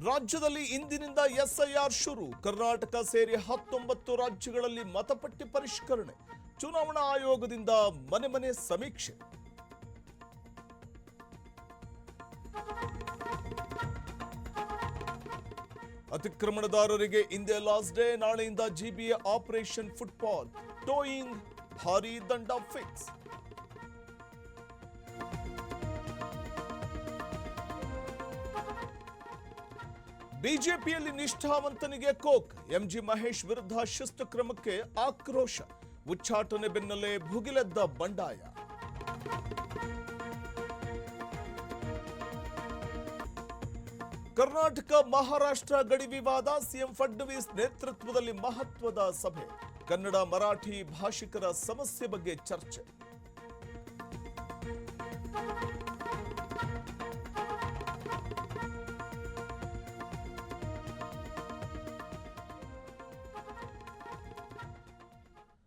ರಾಜ್ಯದಲ್ಲಿ ಇಂದಿನಿಂದ ಎಸ್ಐಆರ್ ಶುರು. ಕರ್ನಾಟಕ ಸೇರಿ 19 ರಾಜ್ಯಗಳಲ್ಲಿ ಮತಪಟ್ಟಿ ಪರಿಷ್ಕರಣೆ. ಚುನಾವಣಾ ಆಯೋಗದಿಂದ ಮನೆ ಮನೆ ಸಮೀಕ್ಷೆ. ಅತಿಕ್ರಮಣದಾರರಿಗೆ ಇಂದೇ ಲಾಸ್ಟ್ ಡೇ. ನಾಳೆಯಿಂದ ಜಿಬಿಎ ಆಪರೇಷನ್ ಫುಟ್ಬಾಲ್. ಟೋಯಿಂಗ್ ಭಾರೀ ದಂಡ ಫಿಕ್ಸ್. ಬಿಜೆಪಿಯಲ್ಲಿ ನಿಷ್ಠಾವಂತನಿಗೆ ಕೋಕ್. ಎಂಜಿ ಮಹೇಶ್ ವಿರುದ್ಧ ಶಿಸ್ತು ಕ್ರಮಕ್ಕೆ ಆಕ್ರೋಶ. ಉಚ್ಚಾಟನೆ ಬೆನ್ನಲ್ಲೇ ಭುಗಿಲೆದ್ದ ಬಂಡಾಯ. ಕರ್ನಾಟಕ ಮಹಾರಾಷ್ಟ್ರ ಗಡಿ ವಿವಾದ. ಸಿಎಂ ಫಡ್ನವೀಸ್ ನೇತೃತ್ವದಲ್ಲಿ ಮಹತ್ವದ ಸಭೆ. ಕನ್ನಡ ಮರಾಠಿ ಭಾಷಿಕರ ಸಮಸ್ಯೆ ಬಗ್ಗೆ ಚರ್ಚೆ.